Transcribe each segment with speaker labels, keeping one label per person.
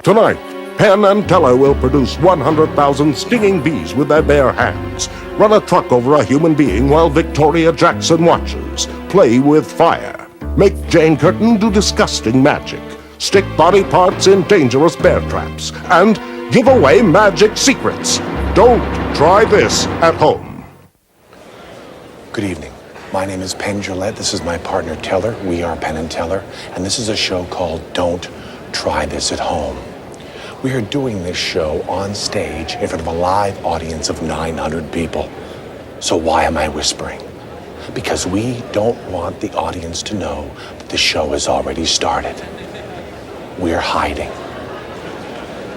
Speaker 1: Tonight, Penn and Teller will produce 100,000 stinging bees with their bare hands, run a truck over a human being while Victoria Jackson watches, play with fire, make Jane Curtin do disgusting magic, stick body parts in dangerous bear traps, and give away magic secrets. Don't try this at home.
Speaker 2: Good evening. My name is Penn Teller. This is my partner Teller. We are Penn and Teller, and this is a show called Don't Try This at Home. We are doing this show on stage in front of a live audience of 900 people. So why am I whispering? Because we don't want the audience to know that the show has already started. We're hiding.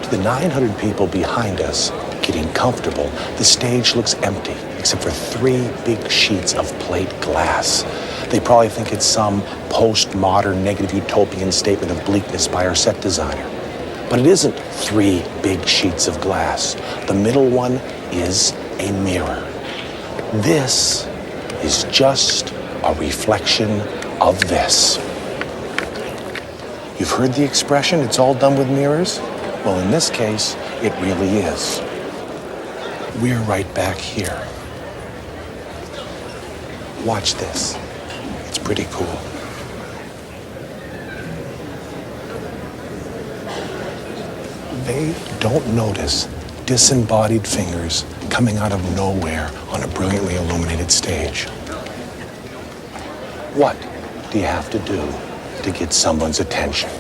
Speaker 2: To the 900 people behind us, getting comfortable, the stage looks empty, except for 3 big sheets of plate glass. They probably think it's some postmodern negative utopian statement of bleakness by our set designer. But it isn't 3 big sheets of glass. The middle one is a mirror. This is just a reflection of this. You've heard the expression, it's all done with mirrors? Well, in this case, it really is. We're right back here. Watch this. It's pretty cool. They don't notice disembodied fingers coming out of nowhere on a brilliantly illuminated stage. What do you have to do to get someone's attention?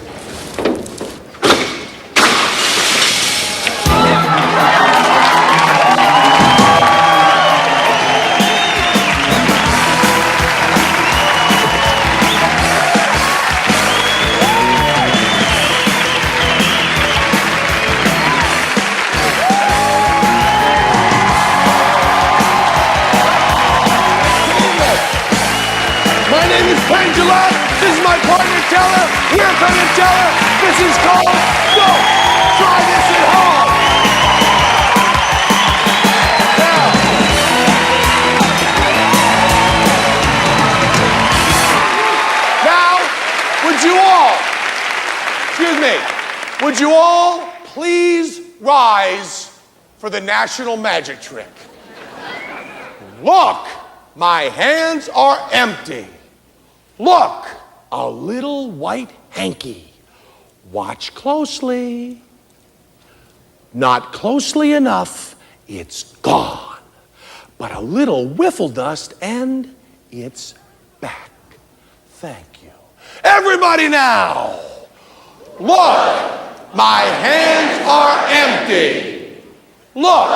Speaker 3: This is my partner Teller. We're Penn and Teller. This is called Don't Try This at Home. Now, would you all please rise for the national magic trick? Look, my hands are empty. Look, a little white hanky. Watch closely. Not closely enough, it's gone. But a little whiffle dust and it's back. Thank you. Everybody now, look, my hands are empty. Look,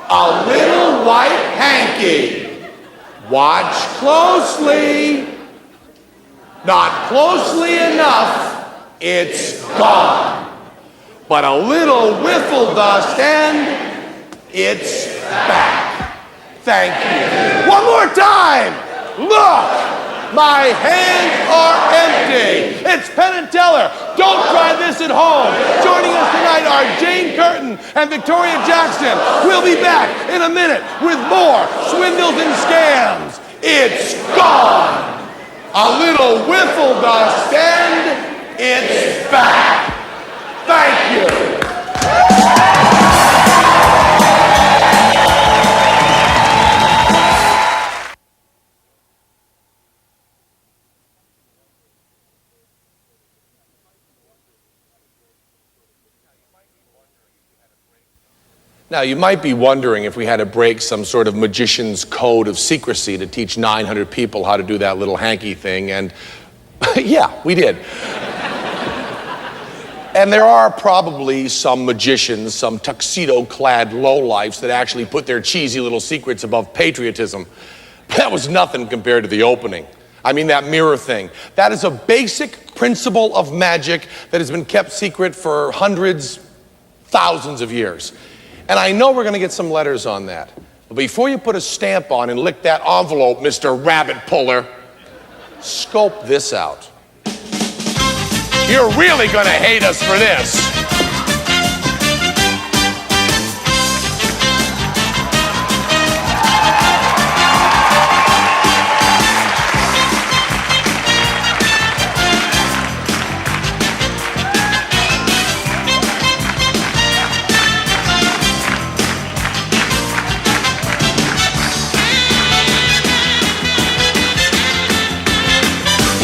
Speaker 3: a little white hanky. Watch closely. Not closely enough, it's gone. But a little whiffle dust and it's back. Thank you. One more time. Look, my hands are empty. It's Penn and Teller. Don't try this at home. Joining us tonight are Jane Curtin and Victoria Jackson. We'll be back in a minute with more swindles and scams. It's gone. A little whiffle dust and it's back. Thank you. Now, you might be wondering if we had to break some sort of magician's code of secrecy to teach 900 people how to do that little hanky thing, and yeah, we did. And there are probably some magicians, some tuxedo-clad lowlifes that actually put their cheesy little secrets above patriotism. That was nothing compared to the opening. I mean, that mirror thing. That is a basic principle of magic that has been kept secret for hundreds, thousands of years. And I know we're going to get some letters on that. But before you put a stamp on and lick that envelope, Mr. Rabbit Puller, scope this out. You're really going to hate us for this.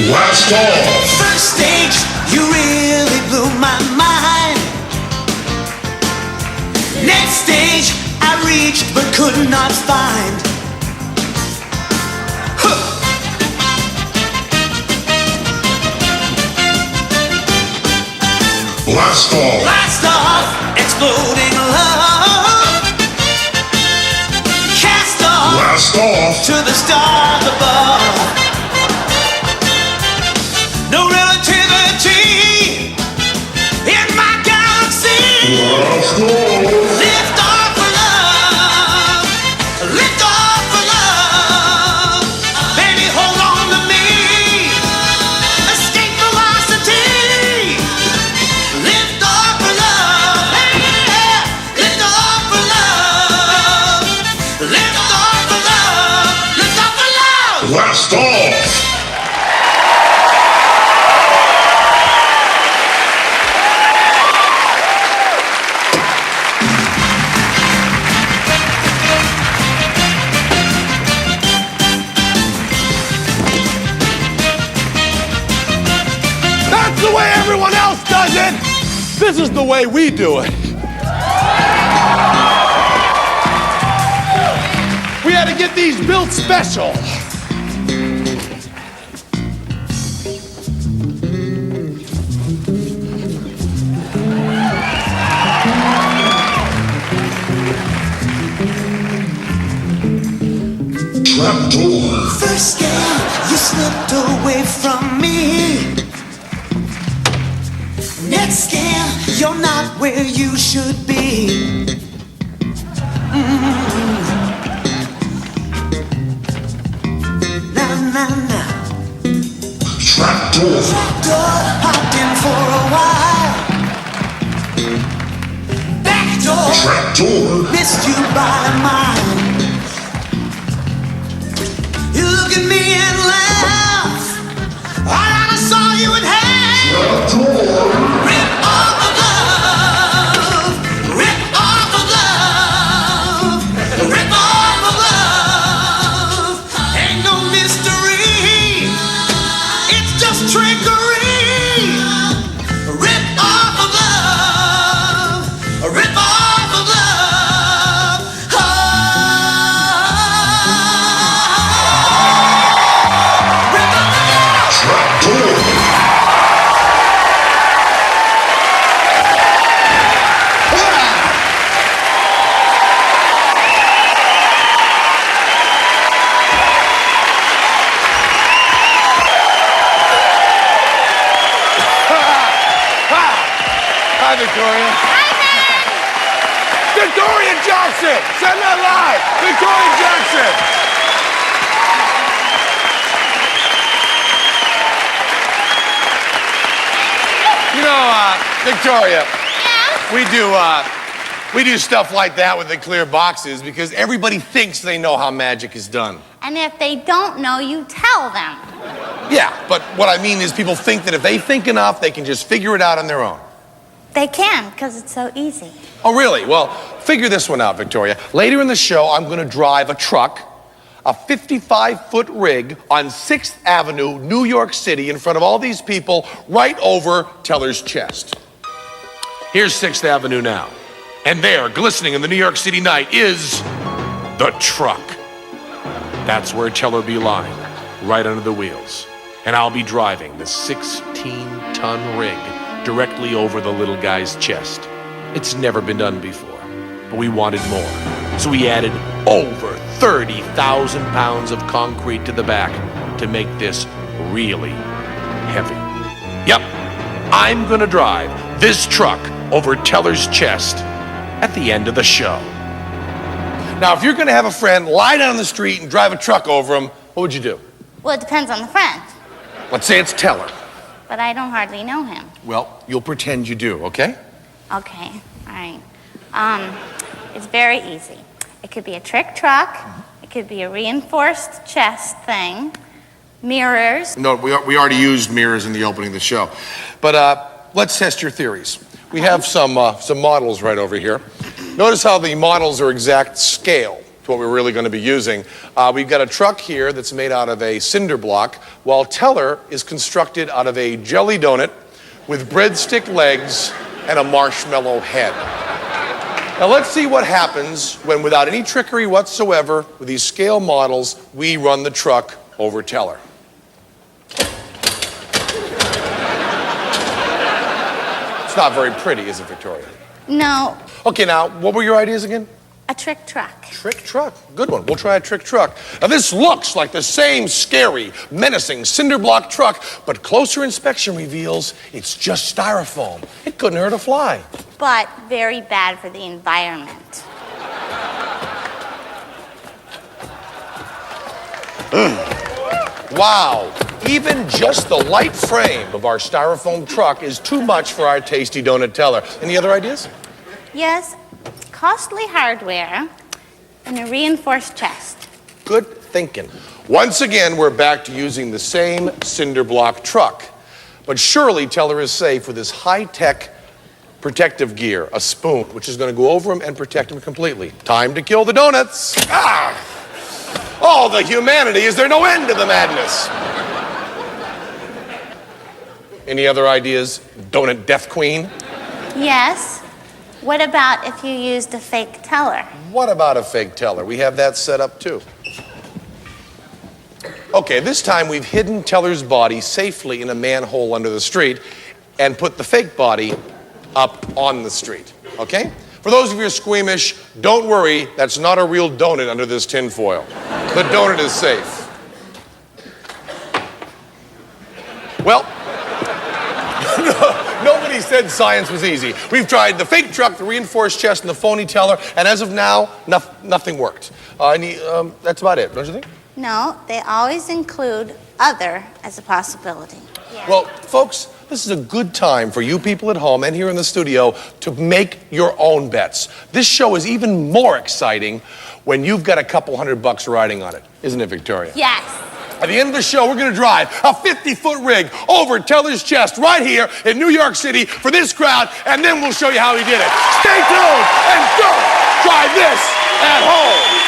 Speaker 1: Blast off!
Speaker 4: First stage, you really blew my mind. Next stage, I reached but could not find.
Speaker 1: Blast off!
Speaker 4: Blast off, exploding love. Cast off,
Speaker 1: Blast off!
Speaker 4: to the stars above. No relativity in my galaxy.
Speaker 1: Blast off!
Speaker 4: Lift off for love. Lift off for love. Baby, hold on to me. Escape velocity. Lift off for love. Hey, lift off for love. Lift off for love. Lift off for love.
Speaker 1: Blast off!
Speaker 3: That's the way everyone else does it. This is the way we do it. We had to get these built special.
Speaker 1: Trapdoor!
Speaker 4: First game, you slipped away from me. Next game, you're not where you should be. Nah, nah, nah.
Speaker 1: Trapdoor!
Speaker 4: Door hopped in for a while. Back door
Speaker 1: Trapdoor!
Speaker 4: missed you by a mile. You look at me and laugh. I saw you in hell.
Speaker 1: Trapdoor!
Speaker 4: Rip off of love. Rip off of love. Rip off of love. Ain't no mystery. It's just trickery. Rip off of love. Rip off of love. Rip off of love.
Speaker 1: Trapdoor!
Speaker 3: Hi, Victoria.
Speaker 5: Hi, Ben!
Speaker 3: Victoria Jackson! Send that live! Victoria Jackson! You know, Victoria, we do stuff like that with the clear boxes because everybody thinks they know how magic is done.
Speaker 5: And if they don't know, you tell them.
Speaker 3: Yeah, but what I mean is people think that if they think enough, they can just figure it out on their own.
Speaker 5: They can, because it's so easy.
Speaker 3: Oh, really? Well, figure this one out, Victoria. Later in the show, I'm going to drive a truck, a 55-foot rig on 6th Avenue, New York City, in front of all these people, right over Teller's chest. Here's 6th Avenue now. And there, glistening in the New York City night, is the truck. That's where Teller be lying, right under the wheels. And I'll be driving the 16-ton rig directly over the little guy's chest. It's never been done before, but we wanted more. So we added over 30,000 pounds of concrete to the back to make this really heavy. Yep, I'm gonna drive this truck over Teller's chest at the end of the show. Now, if you're gonna have a friend lie down the street and drive a truck over him, what would you do?
Speaker 5: Well, it depends on the friend,
Speaker 3: Let's say it's Teller.
Speaker 5: but I don't hardly know him.
Speaker 3: Well, you'll pretend you do, okay?
Speaker 5: Okay, all right. It's very easy. It could be a trick truck. It could be a reinforced chest thing. Mirrors.
Speaker 3: No, we already used mirrors in the opening of the show. But let's test your theories. We have some models right over here. Notice how the models are exact scale. to what we're really going to be using. We've got a truck here that's made out of a cinder block, while Teller is constructed out of a jelly donut with breadstick legs and a marshmallow head. Now let's see what happens when, without any trickery whatsoever, with these scale models, we run the truck over Teller. It's not very pretty, is it, Victoria?
Speaker 5: No,
Speaker 3: Okay, now, what were your ideas again?
Speaker 5: a trick truck.
Speaker 3: Trick truck. Good one. We'll try a trick truck. Now, this looks like the same scary, menacing cinder block truck, but closer inspection reveals it's just styrofoam. It couldn't hurt a fly.
Speaker 5: But very bad for the environment.
Speaker 3: Wow. Even just the light frame of our styrofoam truck is too much for our tasty donut Teller. Any other ideas?
Speaker 5: Yes, costly hardware and a reinforced chest.
Speaker 3: Good thinking. Once again, we're back to using the same cinder block truck. But surely Teller is safe with his high-tech protective gear, a spoon, which is going to go over him and protect him completely. Time to kill the donuts. Ah! Oh, the humanity. Is there no end to the madness? Any other ideas, Donut Death Queen?
Speaker 5: Yes. What about if you used a fake Teller?
Speaker 3: What about a fake Teller? We have that set up too. Okay, this time we've hidden Teller's body safely in a manhole under the street and put the fake body up on the street, okay? For those of you who are squeamish, don't worry, that's not a real donut under this tinfoil. The donut is safe. Well, nobody said science was easy. We've tried the fake truck, the reinforced chest, and the phony Teller, and as of now, nothing worked. That's about it, don't you think?
Speaker 5: No, they always include other as a possibility.
Speaker 3: Well, folks, this is a good time for you people at home and here in the studio to make your own bets. This show is even more exciting when you've got a couple $100 riding on it. Isn't it, Victoria?
Speaker 5: Yes.
Speaker 3: At the end of the show, we're going to drive a 50-foot rig over Teller's chest right here in New York City for this crowd, and then we'll show you how he did it. Stay tuned and don't try this at home.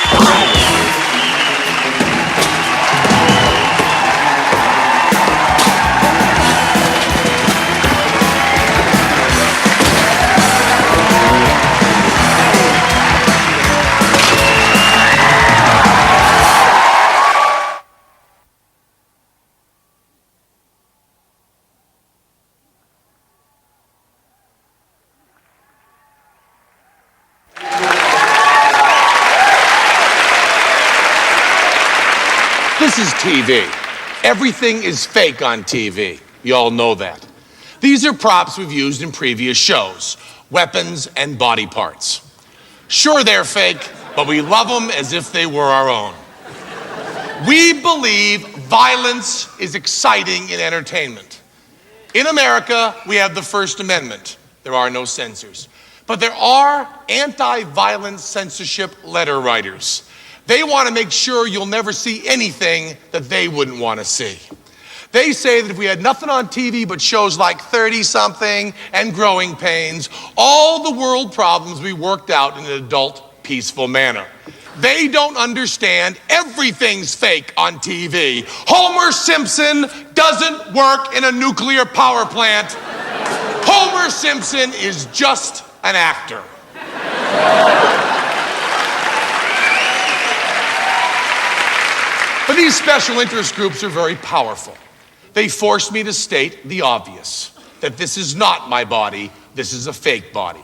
Speaker 3: This is TV. Everything is fake on TV. You all know that. These are props we've used in previous shows, weapons and body parts. Sure, they're fake, but we love them as if they were our own. We believe violence is exciting in entertainment. In America, we have the First Amendment. There are no censors. But there are anti-violence censorship letter writers. They want to make sure you'll never see anything that they wouldn't want to see. They say that if we had nothing on TV but shows like 30-something and Growing Pains, all the world problems we worked out in an adult, peaceful manner. They don't understand everything's fake on TV. Homer Simpson doesn't work in a nuclear power plant. Homer Simpson is just an actor. But these special interest groups are very powerful. They force me to state the obvious, that this is not my body, this is a fake body.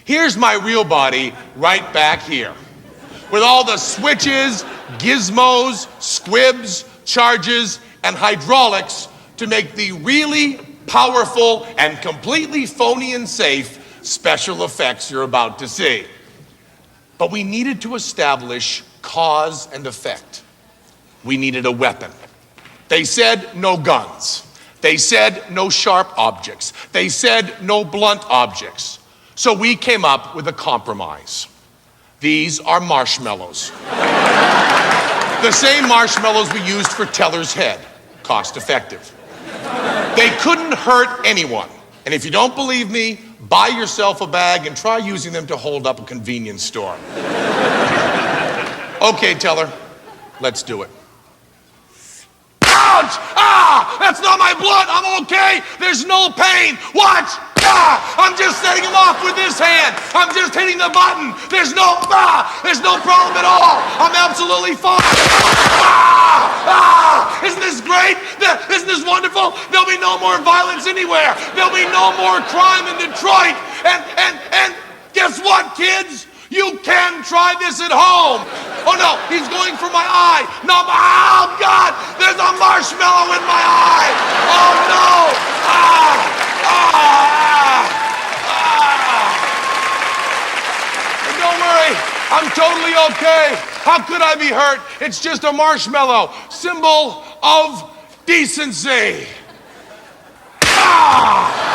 Speaker 3: Here's my real body right back here, with all the switches, gizmos, squibs, charges, and hydraulics to make the really powerful and completely phony and safe special effects you're about to see. But we needed to establish cause and effect. We needed a weapon. They said no guns. They said no sharp objects. They said no blunt objects. So we came up with a compromise. These are marshmallows. The same marshmallows we used for Teller's head. Cost effective. They couldn't hurt anyone. And if you don't believe me, buy yourself a bag and try using them to hold up a convenience store. Okay, Teller, let's do it. Ouch! Ah! That's not my blood! I'm okay! There's no pain! Watch! Ah! I'm just setting him off with this hand! I'm just hitting the button! There's no problem at all! I'm absolutely fine! Ah! Ah! Isn't this great? Isn't this wonderful? There'll be no more violence anywhere! There'll be no more crime in Detroit! And guess what, kids? You can try this at home. Oh no, he's going for my eye. No, oh God, there's a marshmallow in my eye. Oh no. Ah, ah, ah. And don't worry, I'm totally okay. How could I be hurt? It's just a marshmallow, symbol of decency. Ah!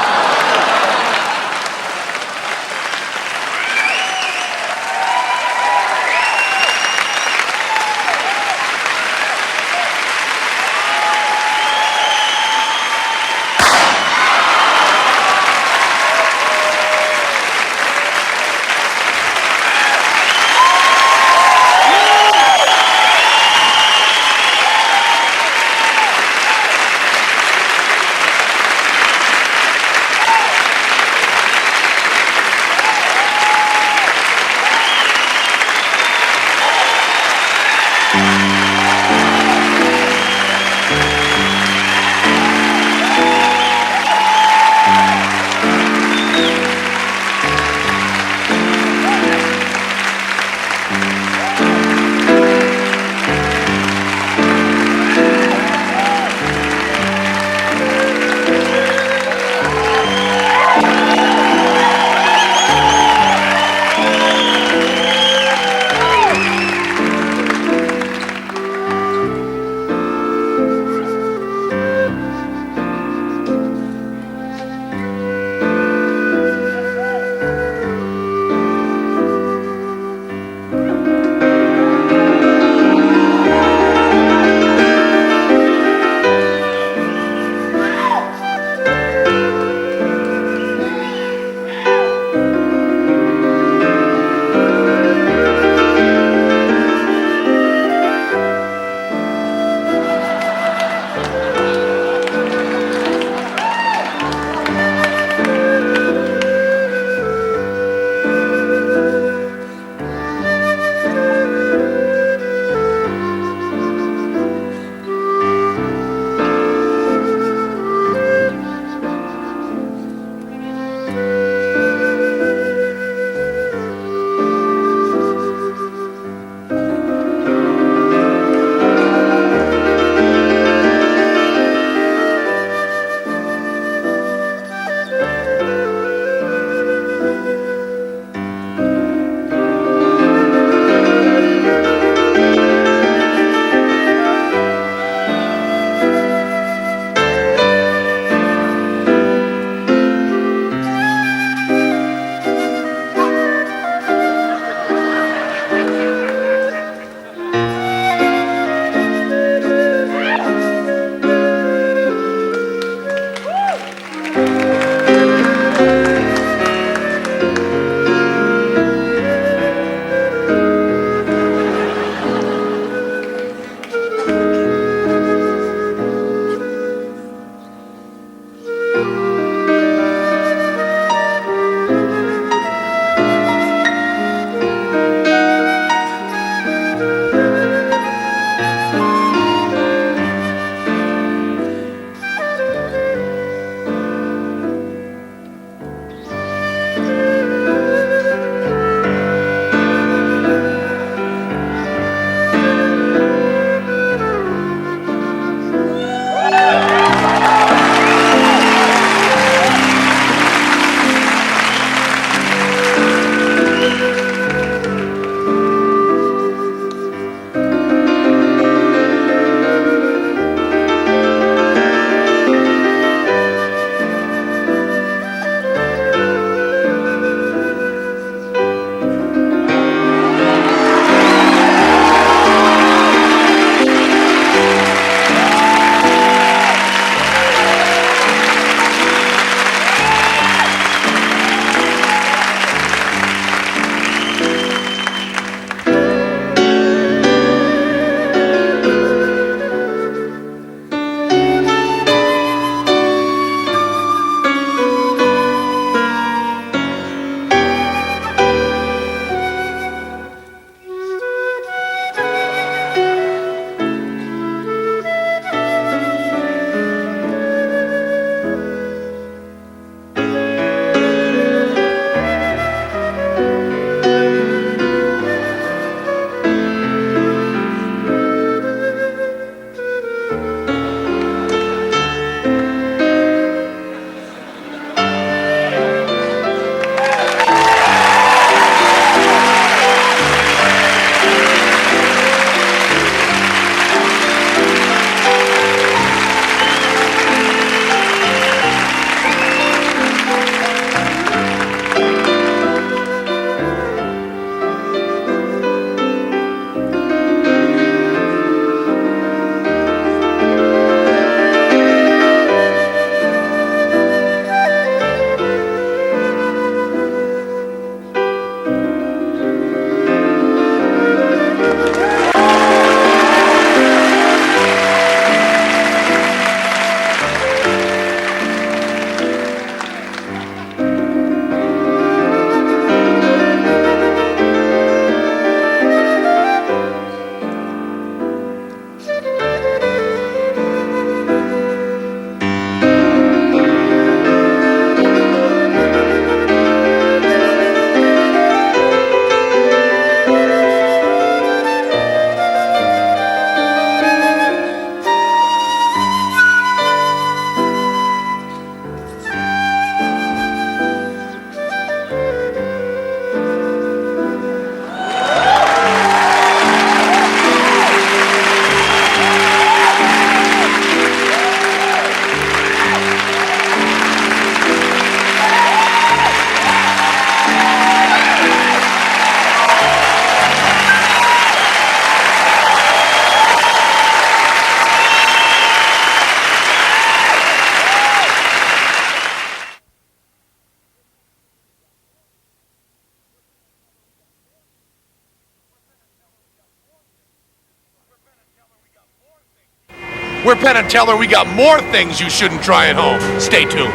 Speaker 3: We're Penn and Teller. We got more things you shouldn't try at home. Stay tuned.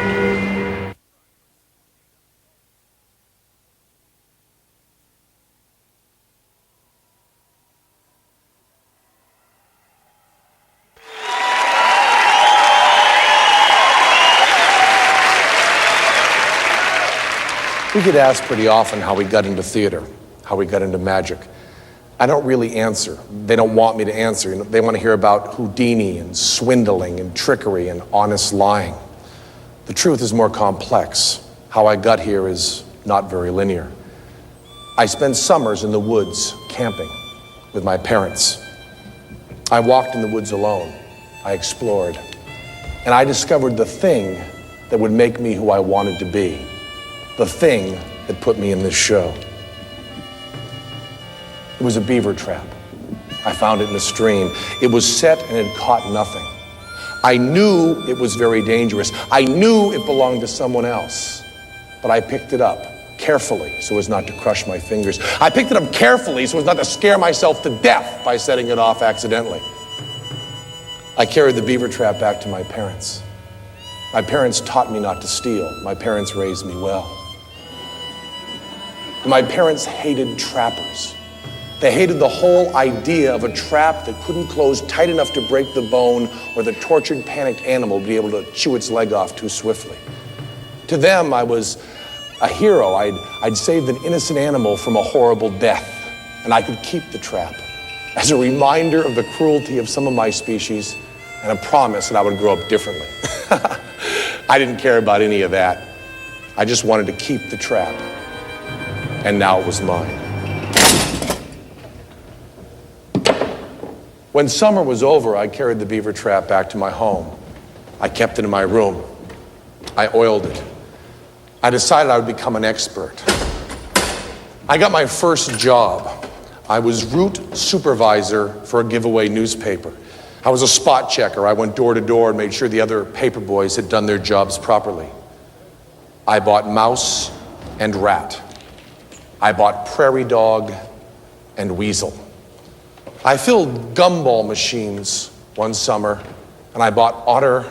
Speaker 2: We get asked pretty often how we got into theater, how we got into magic. I don't really answer. They don't want me to answer. They want to hear about Houdini and swindling and trickery and honest lying. The truth is more complex. How I got here is not very linear. I spent summers in the woods camping with my parents. I walked in the woods alone. I explored. And I discovered the thing that would make me who I wanted to be. The thing that put me in this show. It was a beaver trap. I found it in a stream. It was set and it caught nothing. I knew it was very dangerous. I knew it belonged to someone else. But I picked it up carefully so as not to crush my fingers. I picked it up carefully so as not to scare myself to death by setting it off accidentally. I carried the beaver trap back to my parents. My parents taught me not to steal. My parents raised me well. My parents hated trappers. They hated the whole idea of a trap that couldn't close tight enough to break the bone, or the tortured, panicked animal would be able to chew its leg off too swiftly. To them, I was a hero. I'd saved an innocent animal from a horrible death, and I could keep the trap as a reminder of the cruelty of some of my species and a promise that I would grow up differently. I didn't care about any of that. I just wanted to keep the trap. And now it was mine. When summer was over, I carried the beaver trap back to my home. I kept it in my room. I oiled it. I decided I would become an expert. I got my first job. I was route supervisor for a giveaway newspaper. I was a spot checker. I went door to door and made sure the other paper boys had done their jobs properly. I bought mouse and rat. I bought prairie dog and weasel. I filled gumball machines one summer, and I bought otter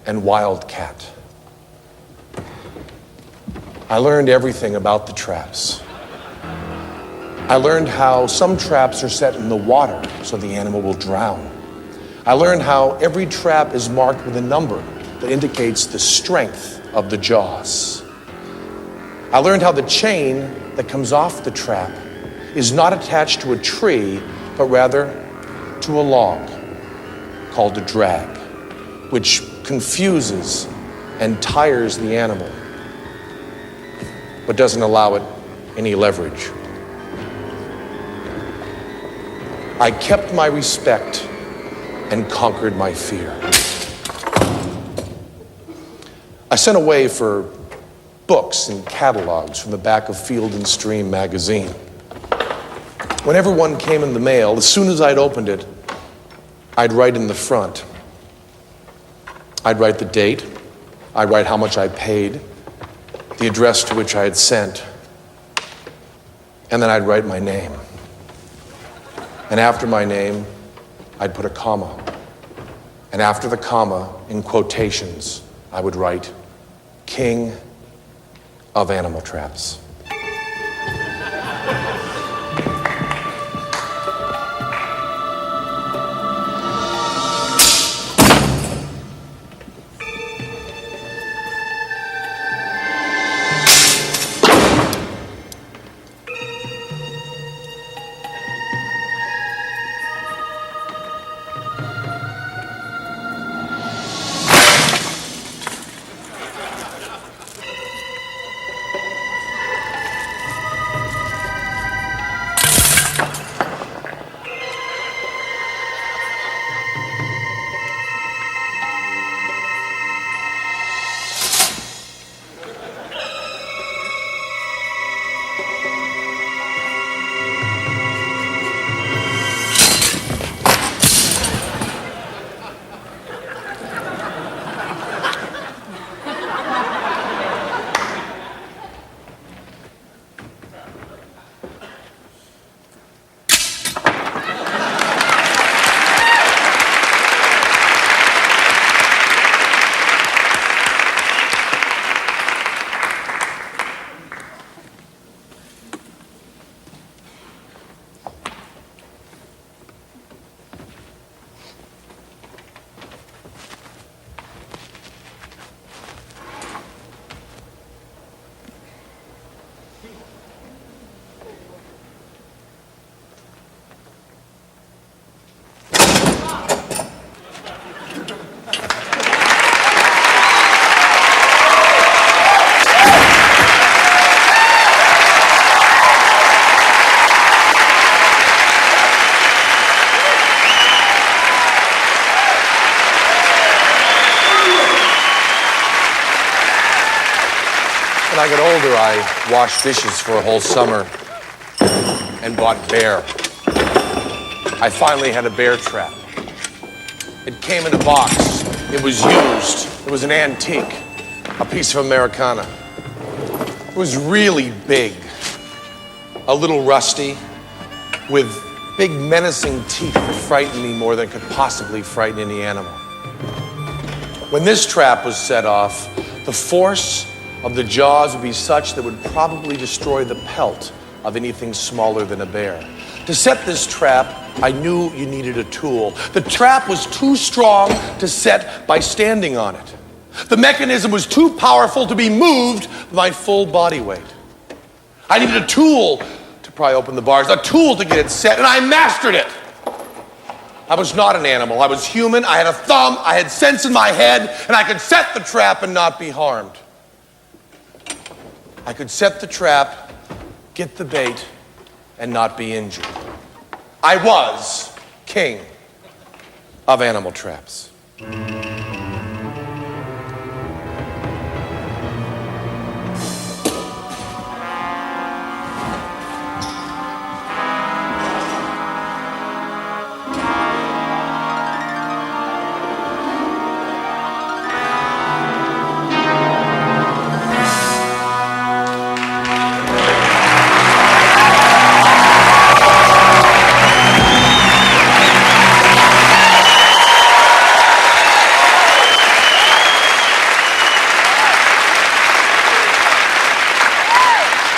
Speaker 2: and wildcat. I learned everything about the traps. I learned how some traps are set in the water so the animal will drown. I learned how every trap is marked with a number that indicates the strength of the jaws. I learned how the chain that comes off the trap is not attached to a tree, but rather to a log called a drag, which confuses and tires the animal, but doesn't allow it any leverage. I kept my respect and conquered my fear. I sent away for books and catalogs from the back of Field and Stream magazine. Whenever one came in the mail, as soon as I'd opened it, I'd write in the front. I'd write the date, I'd write how much I paid, the address to which I had sent, and then I'd write my name. And after my name, I'd put a comma. And after the comma, in quotations, I would write, King of Animal Traps.
Speaker 3: When I got older, I washed dishes for a whole summer and bought bear. I finally had a bear trap. It came in a box. It was used. It was an antique, a piece of Americana. It was really big, a little rusty, with big menacing teeth that frightened me more than could possibly frighten any animal. When this trap was set off, the force of the jaws would be such that would probably destroy the pelt of anything smaller than a bear. To set this trap, I knew you needed a tool. The trap was too strong to set by standing on it. The mechanism was too powerful to be moved with my full body weight. I needed a tool to pry open the bars, a tool to get it set, and I mastered it. I was not an animal. I was human. I had a thumb. I had sense in my head, and I could set the trap and not be harmed. I could set the trap, get the bait, and not be injured. I was king of animal traps.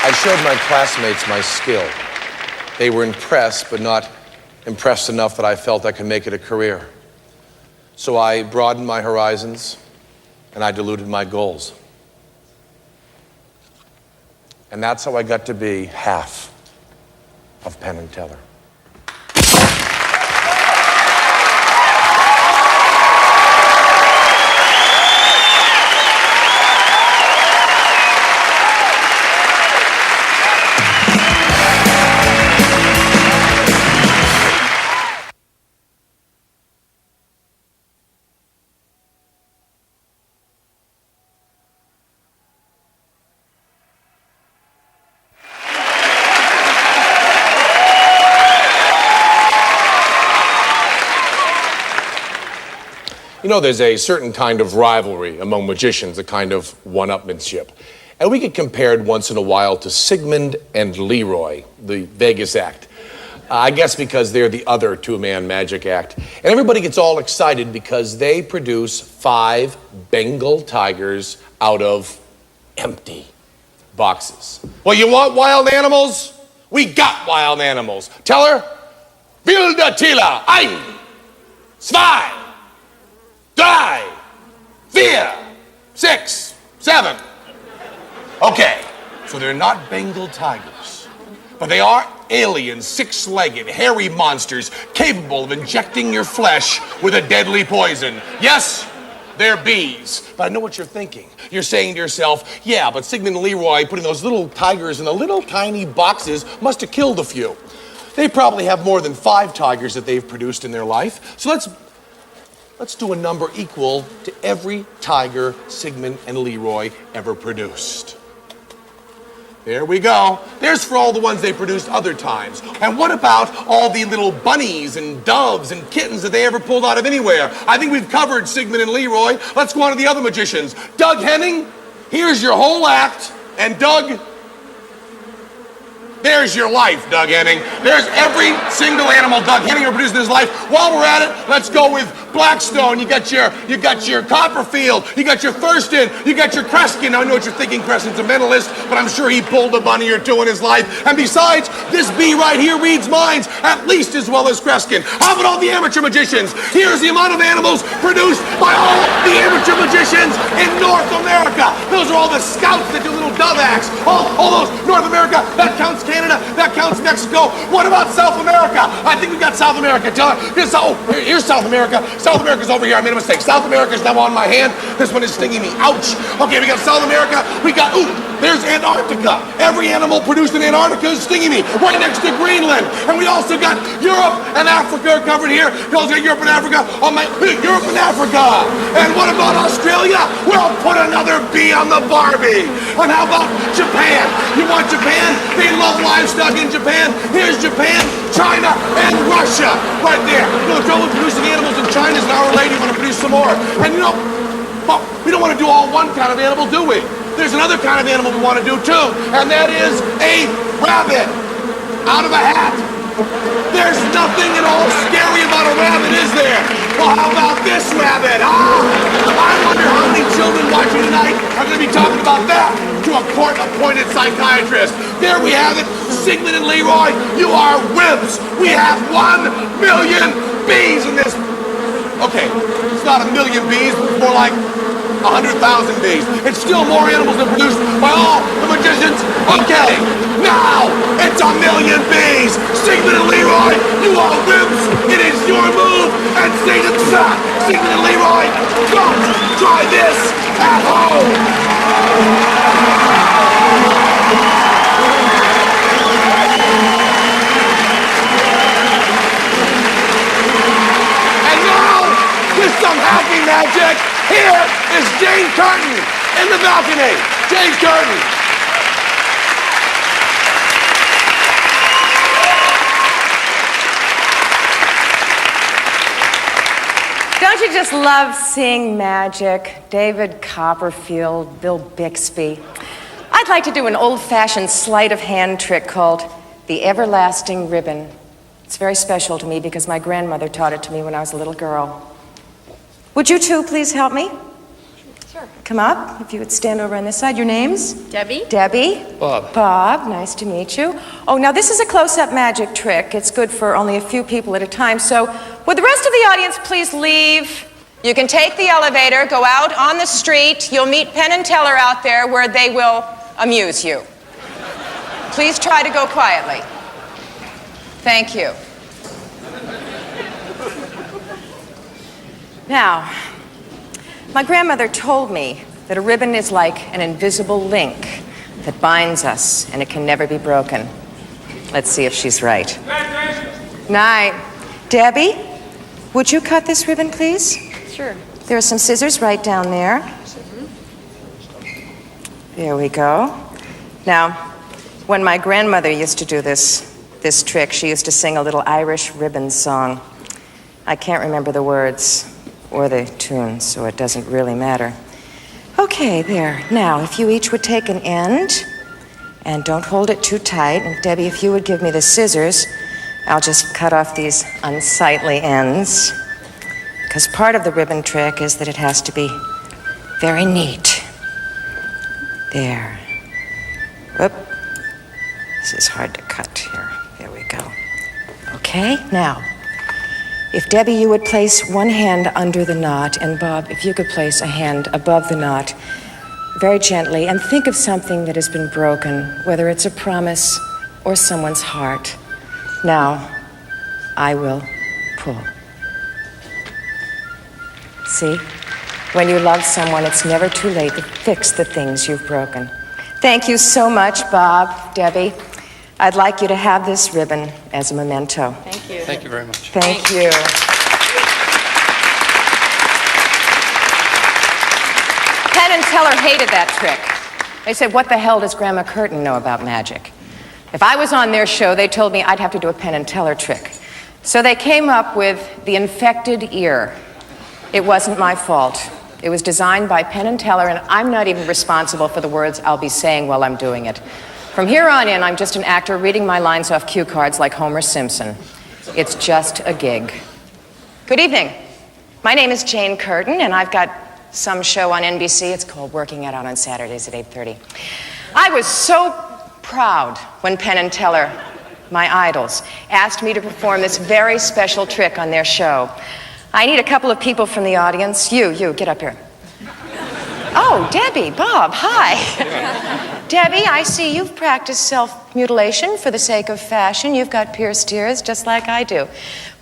Speaker 3: I showed my classmates my skill. They were impressed, but not impressed enough that I felt I could make it a career. So I broadened my horizons, and I diluted my goals. And that's how I got to be half of Penn Teller. You know, there's a certain kind of rivalry among magicians, a kind of one-upmanship. And we get compared once in a while to Sigmund and Leroy, the Vegas act. I guess because they're the other two-man magic act. And everybody gets all excited because they produce 5 Bengal tigers out of empty boxes. Well, you want wild animals? We got wild animals. Teller, wilde Tiere, 1, 2, 3, 4, 6, 7. Okay, so they're not Bengal tigers, but they are alien, 6-legged, hairy monsters capable of injecting your flesh with a deadly poison. Yes, they're bees. But I know what you're thinking. You're saying to yourself, yeah, but Sigmund and Leroy putting those little tigers in the little tiny boxes must have killed a few. They probably have more than 5 tigers that they've produced in their life. So let's do a number equal to every tiger Sigmund and Leroy ever produced. There we go. There's for all the ones they produced other times. And what about all the little bunnies and doves and kittens that they ever pulled out of anywhere? I think we've covered Sigmund and Leroy. Let's go on to the other magicians. Doug Henning, here's your whole act. And Doug, there's your life, Doug Henning. There's every single animal Doug Henning ever produced in his life. While we're at it, let's go with Blackstone. You got your Copperfield. You got your Thurston. You got your Kreskin. Now I know what you're thinking. Kreskin's a mentalist, but I'm sure he pulled a bunny or two in his life. And besides, this bee right here reads minds at least as well as Kreskin. How about all the amateur magicians? Here's the amount of animals produced by all the amateur magicians in North America. Those are all the scouts that do little dove acts. All those North America. That counts Canada. That counts Mexico. What about South America? I think we got South America. Here's South America. South America's over here. I made a mistake. South America's now on my hand. This one is stinging me. Ouch. Okay, we got South America. We got, There's Antarctica. Every animal produced in Antarctica is stinging me. Right next to Greenland. And we also got Europe and Africa covered here. You also got Europe and Africa on my Europe and Africa. And what about Australia? Well, put another B on the Barbie. And how about Japan? You want Japan? They love livestock in Japan. Here's Japan, China, and Russia. Right there. You know, the trouble with producing animals in China is an hour later you want to produce some more. And you know, well, we don't want to do all one kind of animal, do we? There's another kind of animal we want to do too, and that is a rabbit out of a hat. There's nothing at all scary about a rabbit, is there? Well, how about this rabbit? I wonder how many children watching tonight are going to be talking about that to a court-appointed psychiatrist. There we have it. Sigmund and Leroy, you are wimps. We have 1 million bees in this. Okay, it's not 1 million bees, it's more like 100,000 bees. It's still more animals than produced by all the magicians. Okay, now it's 1 million bees. Sigmund and Leroy, you are wimps. It is your move. And Sigmund and Leroy, don't try this at home. And now, with some hacking magic, here is Jane Curtin in the balcony. Jane Curtin.
Speaker 6: Don't you just love seeing magic? David Copperfield, Bill Bixby. I'd like to do an old-fashioned sleight of hand trick called the everlasting ribbon. It's very special to me because my grandmother taught it to me when I was a little girl. Would you two please help me?
Speaker 7: Sure.
Speaker 6: Come up, if you would stand over on this side. Your names?
Speaker 7: Debbie.
Speaker 6: Debbie.
Speaker 3: Bob.
Speaker 6: Bob, nice to meet you. Oh, now this is a close-up magic trick. It's good for only a few people at a time. So would the rest of the audience please leave? You can take the elevator, go out on the street. You'll meet Penn and Teller out there where they will amuse you. Please try to go quietly. Thank you. Now, my grandmother told me that a ribbon is like an invisible link that binds us and it can never be broken. Let's see if she's right. Night. Debbie, would you cut this ribbon, please?
Speaker 7: Sure.
Speaker 6: There are some scissors right down there. There we go. Now, when my grandmother used to do this trick, she used to sing a little Irish ribbon song. I can't remember the words or the tune, so it doesn't really matter. Okay, there. Now, if you each would take an end, and don't hold it too tight, and Debbie, if you would give me the scissors, I'll just cut off these unsightly ends, because part of the ribbon trick is that it has to be very neat. There. Whoop. This is hard to cut here. There we go. Okay, now, if Debbie, you would place one hand under the knot, and Bob, if you could place a hand above the knot, very gently, and think of something that has been broken, whether it's a promise or someone's heart. Now, I will pull. See? When you love someone, it's never too late to fix the things you've broken. Thank you so much, Bob, Debbie. I'd like you to have this ribbon as a memento.
Speaker 7: Thank you.
Speaker 3: Thank you very much.
Speaker 6: Thank you. Penn and Teller hated that trick. They said, what the hell does Grandma Curtin know about magic? If I was on their show, they told me I'd have to do a Penn and Teller trick. So they came up with the infected ear. It wasn't my fault. It was designed by Penn and Teller, and I'm not even responsible for the words I'll be saying while I'm doing it. From here on in, I'm just an actor reading my lines off cue cards like Homer Simpson. It's just a gig. Good evening. My name is Jane Curtin, and I've got some show on NBC. It's called Working It Out on Saturdays at 8:30. I was so proud when Penn and Teller, my idols, asked me to perform this very special trick on their show. I need a couple of people from the audience. You, get up here. Oh, Debbie, Bob, hi. Debbie, I see you've practiced self-mutilation for the sake of fashion. You've got pierced ears, just like I do.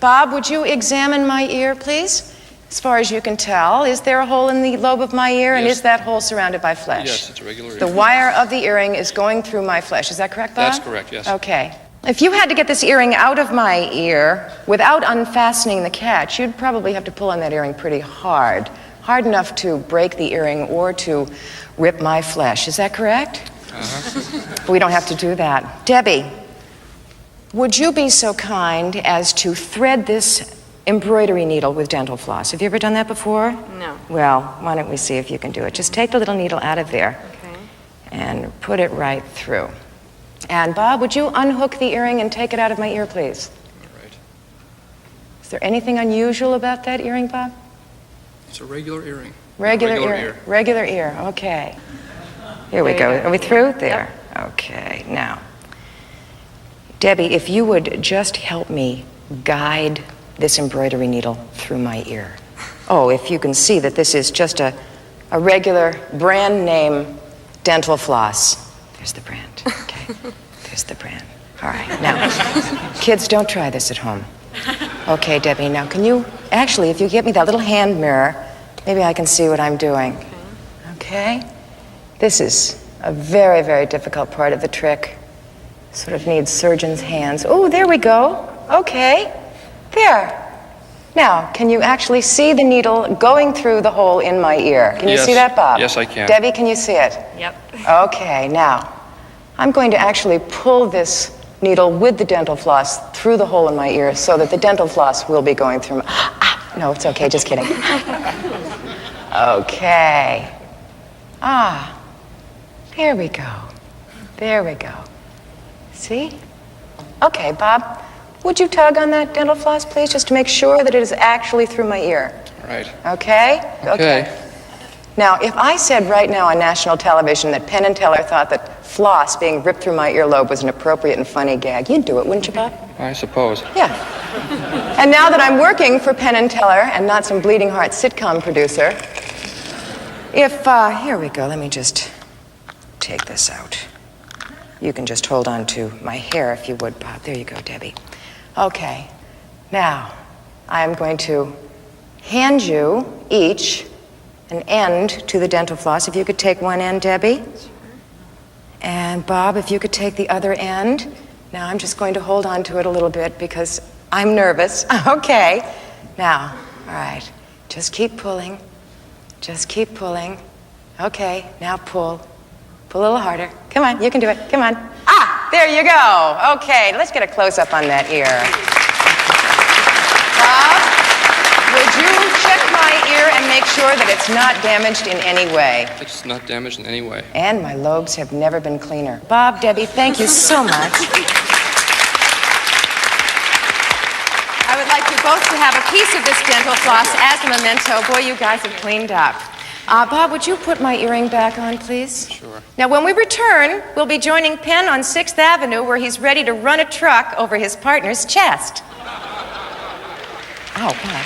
Speaker 6: Bob, would you examine my ear, please? As far as you can tell, is there a hole in the lobe of my ear, and
Speaker 7: Yes.
Speaker 6: is that hole surrounded by flesh?
Speaker 7: Yes, it's a regular ear.
Speaker 6: The wire of the earring is going through my flesh. Is that correct, Bob?
Speaker 7: That's correct, yes.
Speaker 6: Okay. If you had to get this earring out of my ear without unfastening the catch, you'd probably have to pull on that earring pretty hard. Hard enough to break the earring or to rip my flesh. Is that correct?
Speaker 7: Uh-huh.
Speaker 6: We don't have to do that. Debbie, would you be so kind as to thread this embroidery needle with dental floss? Have you ever done that before?
Speaker 8: No.
Speaker 6: Well, why don't we see if you can do it. Just take the little needle out of there
Speaker 8: Okay.
Speaker 6: and put it right through. And Bob, would you unhook the earring and take it out of my ear, please?
Speaker 7: All right.
Speaker 6: Is there anything unusual about that earring, Bob?
Speaker 7: It's a regular earring.
Speaker 6: Regular
Speaker 7: Regular
Speaker 6: ear.
Speaker 7: ear.
Speaker 6: Regular ear, okay. Here we go. Are we through? There. Okay, now. Debbie, if you would just help me guide this embroidery needle through my ear. Oh, if you can see that this is just a regular brand name dental floss. There's the brand. Okay. There's the brand. All right. Now, kids, don't try this at home. Okay, Debbie, now can you, actually, if you get me that little hand mirror, maybe I can see what I'm doing. Okay? This is a very, very difficult part of the trick. Sort of needs surgeon's hands. Oh, there we go. Okay. There. Now, can you actually see the needle going through the hole in my ear? Can you
Speaker 7: Yes.
Speaker 6: see that, Bob?
Speaker 7: Yes, I can.
Speaker 6: Debbie, can you see it?
Speaker 8: Yep.
Speaker 6: Okay, now, I'm going to actually pull this needle with the dental floss through the hole in my ear so that the dental floss will be going through my... Ah, no, it's okay, just kidding. Okay. Ah, there we go. There we go. See? Okay, Bob, would you tug on that dental floss, please, just to make sure that it is actually through my ear?
Speaker 7: All right.
Speaker 6: Okay?
Speaker 7: Okay.
Speaker 6: Now, if I said right now on national television that Penn and Teller thought that floss being ripped through my earlobe was an appropriate and funny gag, you'd do it, wouldn't you, Bob?
Speaker 7: I suppose.
Speaker 6: Yeah. And now that I'm working for Penn and Teller and not some bleeding heart sitcom producer, if, here we go, let me just take this out. You can just hold on to my hair if you would, Bob. There you go, Debbie. Okay. Now, I'm going to hand you each an end to the dental floss. If you could take one end, Debbie. And Bob, if you could take the other end. Now, I'm just going to hold on to it a little bit because I'm nervous. Okay. Now, all right. Just keep pulling. Just keep pulling. Okay. Now pull. Pull a little harder. Come on, you can do it. Come on. Ah, there you go. Okay, let's get a close-up on that ear. Bob, would you check my ear and make sure that it's not damaged in any way?
Speaker 7: It's not damaged in any way.
Speaker 6: And my lobes have never been cleaner. Bob, Debbie, thank you so much. I would like you both to have a piece of this dental floss as a memento. Boy, you guys have cleaned up. Bob, would you put my earring back on, please?
Speaker 7: Sure.
Speaker 6: Now, when we return, we'll be joining Penn on 6th Avenue, where he's ready to run a truck over his partner's chest. Oh, Bob.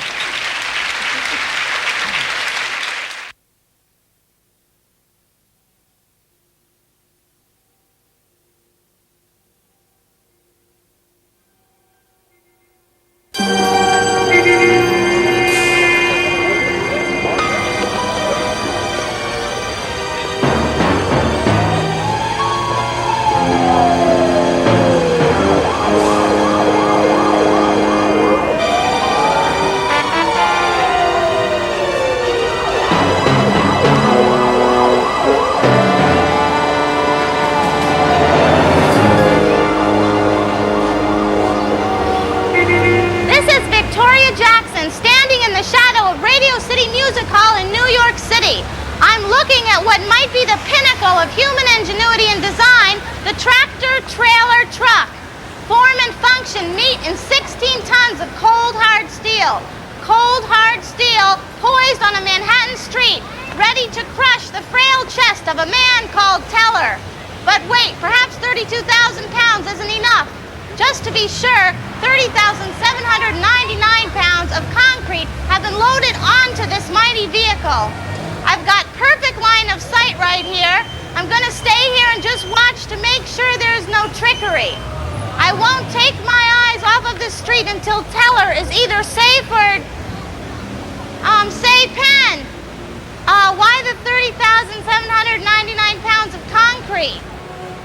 Speaker 5: of a man called Teller. But wait, perhaps 32,000 pounds isn't enough. Just to be sure, 30,799 pounds of concrete have been loaded onto this mighty vehicle. I've got perfect line of sight right here. I'm going to stay here and just watch to make sure there's no trickery. I won't take my eyes off of the street until Teller is either safe or...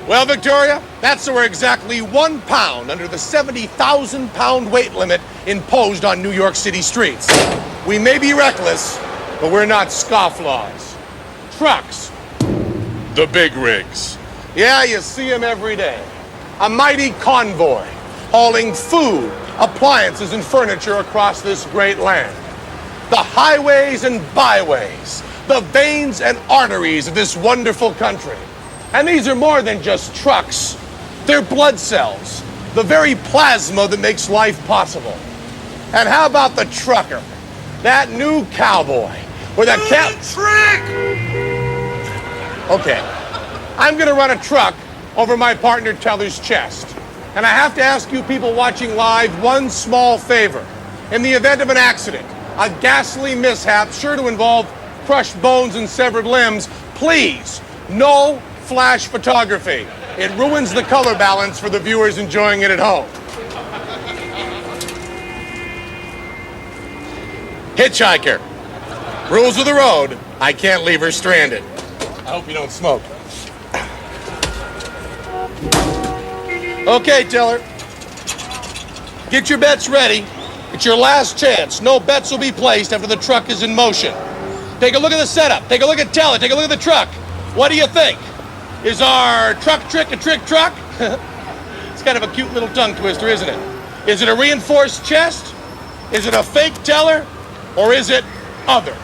Speaker 3: Well, Victoria, that's we're exactly 1 pound under the 70,000-pound weight limit imposed on New York City streets. We may be reckless, but we're not scofflaws. Trucks. The big rigs. Yeah, you see them every day. A mighty convoy hauling food, appliances, and furniture across this great land. The highways and byways, the veins and arteries of this wonderful country. And these are more than just trucks. They're blood cells, the very plasma that makes life possible. And how about the trucker? That new cowboy with a
Speaker 4: Trick!
Speaker 3: Okay, I'm gonna run a truck over my partner Teller's chest. And I have to ask you people watching live one small favor. In the event of an accident, a ghastly mishap sure to involve crushed bones and severed limbs, please, no flash photography. It ruins the color balance for the viewers enjoying it at home. Hitchhiker. Rules of the road. I can't leave her stranded. I hope you don't smoke. Okay, Teller. Get your bets ready. It's your last chance. No bets will be placed after the truck is in motion. Take a look at the setup. Take a look at Teller. Take a look at the truck. What do you think? Is our truck trick a trick truck? It's kind of a cute little tongue twister, isn't it? Is it a reinforced chest? Is it a fake Teller? Or is it other?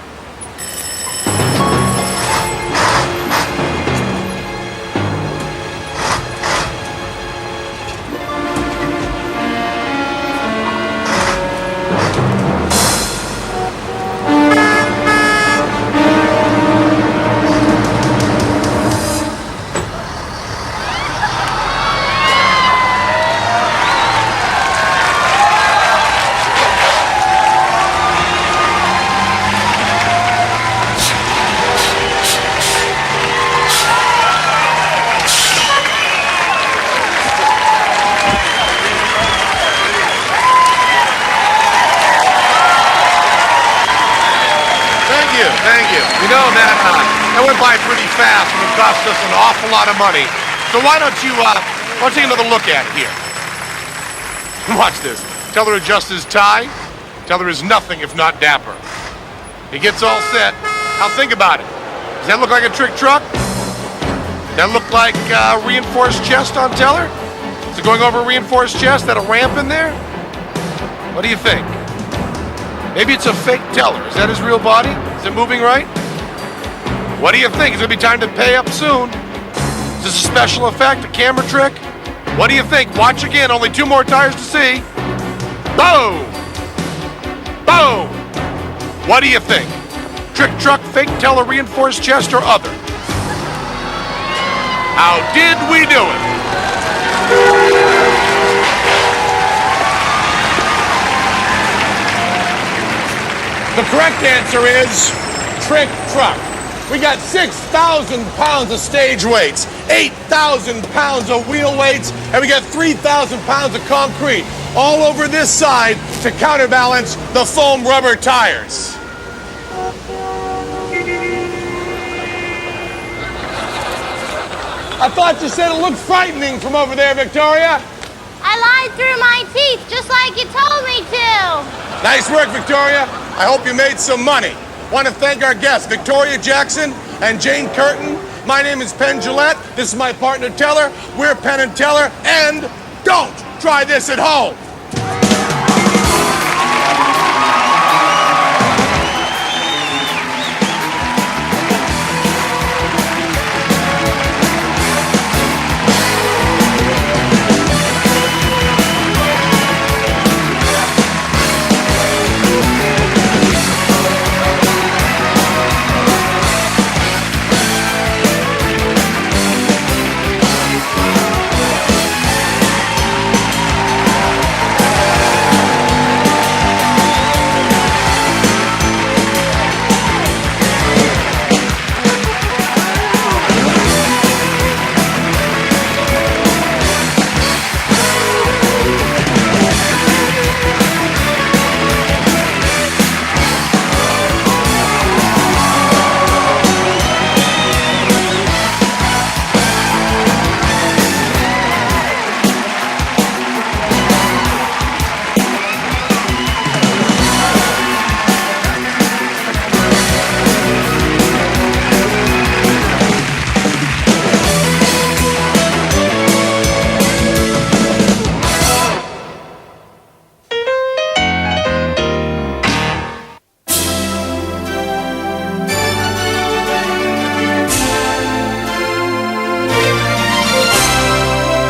Speaker 3: Thank you. You know, that went by pretty fast and it cost us an awful lot of money. So why don't you take another look at it here? Watch this. Teller adjusts his tie. Teller is nothing if not dapper. He gets all set. Now think about it. Does that look like a trick truck? Does that look like a reinforced chest on Teller? Is it going over a reinforced chest? That a ramp in there? What do you think? Maybe it's a fake Teller. Is that his real body? Is it moving right? What do you think? It's gonna be time to pay up soon. Is this a special effect, a camera trick? What do you think? Watch again, only 2 more tires to see. Boom! Boom! What do you think? Trick truck, fake Teller, reinforced chest, or other? How did we do it? The correct answer is trick truck. We got 6,000 pounds of stage weights, 8,000 pounds of wheel weights, and we got 3,000 pounds of concrete all over this side to counterbalance the foam rubber tires. I thought you said it looked frightening from over there, Victoria.
Speaker 5: I lied through my teeth, just like you told me to.
Speaker 3: Nice work, Victoria. I hope you made some money. Want to thank our guests, Victoria Jackson and Jane Curtin. My name is Penn Gillette. This is my partner, Teller. We're Penn and Teller, and don't try this at home.